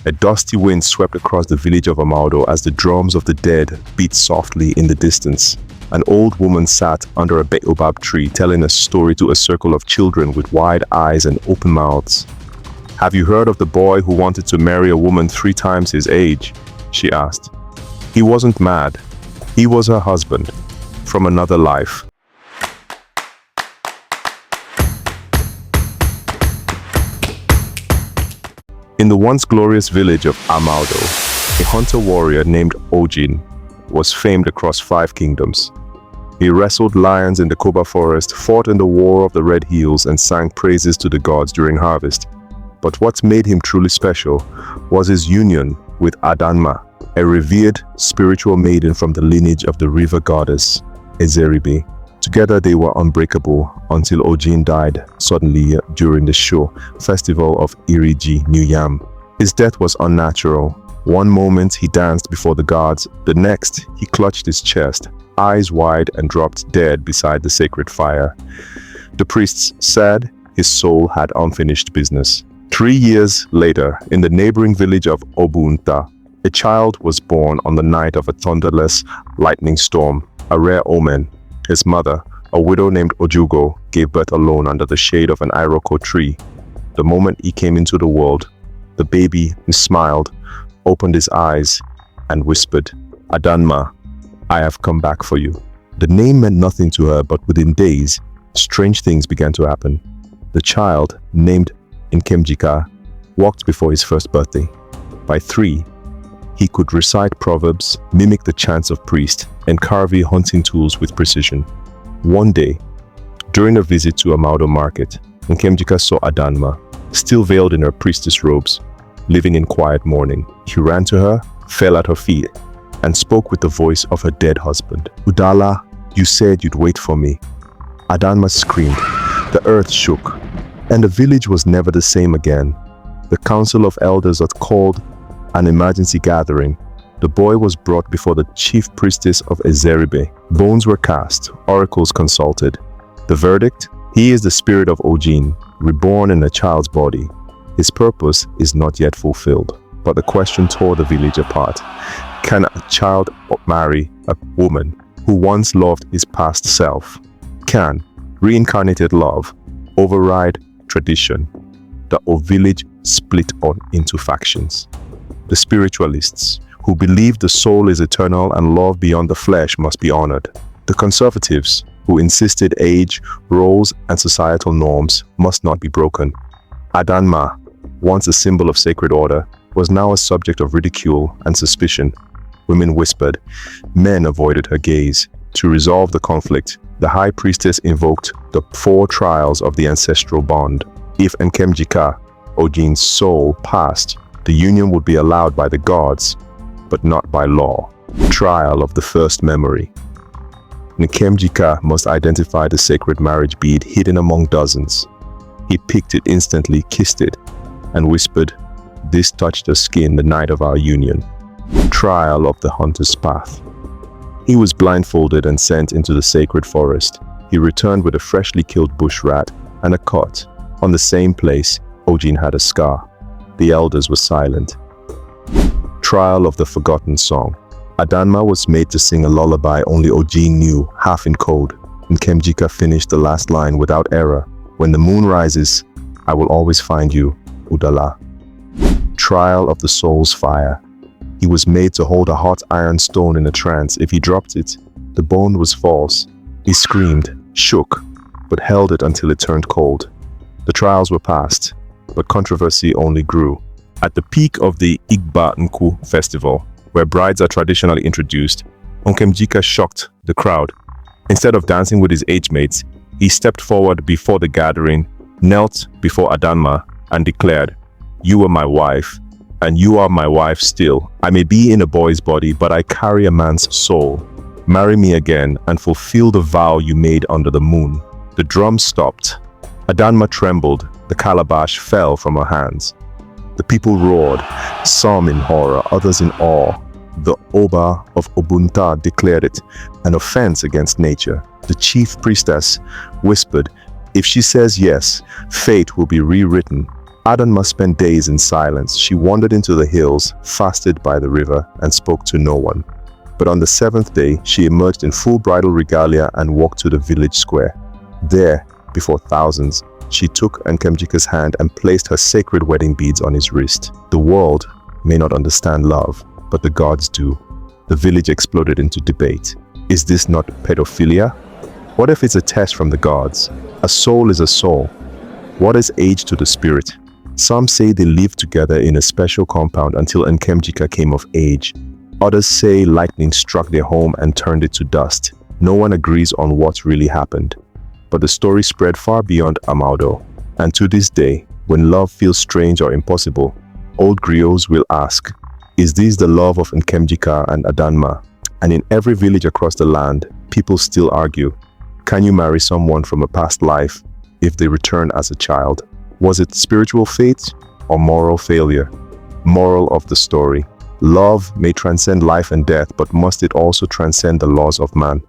A dusty wind swept across the village of Amaudo as the drums of the dead beat softly in the distance. An old woman sat under a baobab tree telling a story to a circle of children with wide eyes and open mouths. "Have you heard of the boy who wanted to marry a woman 3 times his age?" she asked. "He wasn't mad. He was her husband from another life." In the once glorious village of Amaudo, a hunter-warrior named Ogene was famed across 5 kingdoms. He wrestled lions in the Koba forest, fought in the War of the Red Hills, and sang praises to the gods during harvest. But what made him truly special was his union with Adanma, a revered spiritual maiden from the lineage of the river goddess Ezeribe. Together they were unbreakable until Ogene died suddenly during the show festival of Iriji New Yam. His death was unnatural. One moment he danced before the gods, the next he clutched his chest, eyes wide, and dropped dead beside the sacred fire. The priests said his soul had unfinished business. 3 years later, in the neighboring village of Obunta, a child was born on the night of a thunderless lightning storm, a rare omen. His mother, a widow named Ojugo, gave birth alone under the shade of an iroko tree. The moment he came into the world, the baby smiled, opened his eyes, and whispered, "Adanma, I have come back for you." The name meant nothing to her, but within days, strange things began to happen. The child, named Nkemjika, walked before his first birthday. By 3, he could recite proverbs, mimic the chants of priests, and carve hunting tools with precision. One day, during a visit to Amaudo market, Nkemjika saw Adanma, still veiled in her priestess robes, living in quiet mourning. He ran to her, fell at her feet, and spoke with the voice of her dead husband. "Udala, you said you'd wait for me." Adanma screamed. The earth shook, and the village was never the same again. The council of elders had called an emergency gathering. The boy was brought before the chief priestess of Ezeribe. Bones were cast, oracles consulted. The verdict? He is the spirit of Ogene, reborn in a child's body. His purpose is not yet fulfilled. But the question tore the village apart. Can a child marry a woman who once loved his past self? Can reincarnated love override tradition? The village split into factions. The spiritualists, who believe the soul is eternal and love beyond the flesh must be honored. The conservatives, who insisted age, roles, and societal norms must not be broken. Adanma, once a symbol of sacred order, was now a subject of ridicule and suspicion. Women whispered, men avoided her gaze. To resolve the conflict, the high priestess invoked the 4 trials of the ancestral bond. If Nkemjika, Ogene's soul, passed, the union would be allowed by the gods, but not by law. Trial of the first memory. Nkemjika must identify the sacred marriage bead hidden among dozens. He picked it instantly, kissed it, and whispered, "This touched the skin the night of our union." Trial of the hunter's path. He was blindfolded and sent into the sacred forest. He returned with a freshly killed bush rat and a cut. On the same place, Ogene had a scar. The elders were silent. Trial of the forgotten song. Adanma was made to sing a lullaby only Ogene knew, half in code. Nkemjika finished the last line without error. "When the moon rises, I will always find you, Udala." Trial of the soul's fire. He was made to hold a hot iron stone in a trance. If he dropped it, the bone was false. He screamed, shook, but held it until it turned cold. The trials were passed, but controversy only grew. At the peak of the Igba Nku festival, where brides are traditionally introduced, Nkemjika shocked the crowd. Instead of dancing with his age mates, he stepped forward before the gathering, knelt before Adanma, and declared, "You were my wife, and you are my wife still. I may be in a boy's body, but I carry a man's soul. Marry me again and fulfill the vow you made under the moon." The drum stopped. Adanma trembled. The calabash fell from her hands. The people roared, some in horror, others in awe. The Oba of Obunta declared it an offense against nature. The chief priestess whispered, "If she says yes, fate will be rewritten." Adanma spent days in silence. She wandered into the hills, fasted by the river, and spoke to no one. But on the seventh day, she emerged in full bridal regalia and walked to the village square. There, before thousands, she took Nkemjika's hand and placed her sacred wedding beads on his wrist. The world may not understand love, but the gods do. The village exploded into debate. Is this not pedophilia? What if it's a test from the gods? A soul is a soul. What is age to the spirit? Some say they lived together in a special compound until Nkemjika came of age. Others say lightning struck their home and turned it to dust. No one agrees on what really happened. But the story spread far beyond Amado. And to this day, when love feels strange or impossible, old griots will ask, is this the love of Nkemjika and Adanma? And in every village across the land, people still argue, can you marry someone from a past life if they return as a child? Was it spiritual fate or moral failure? Moral of the story: love may transcend life and death, but must it also transcend the laws of man?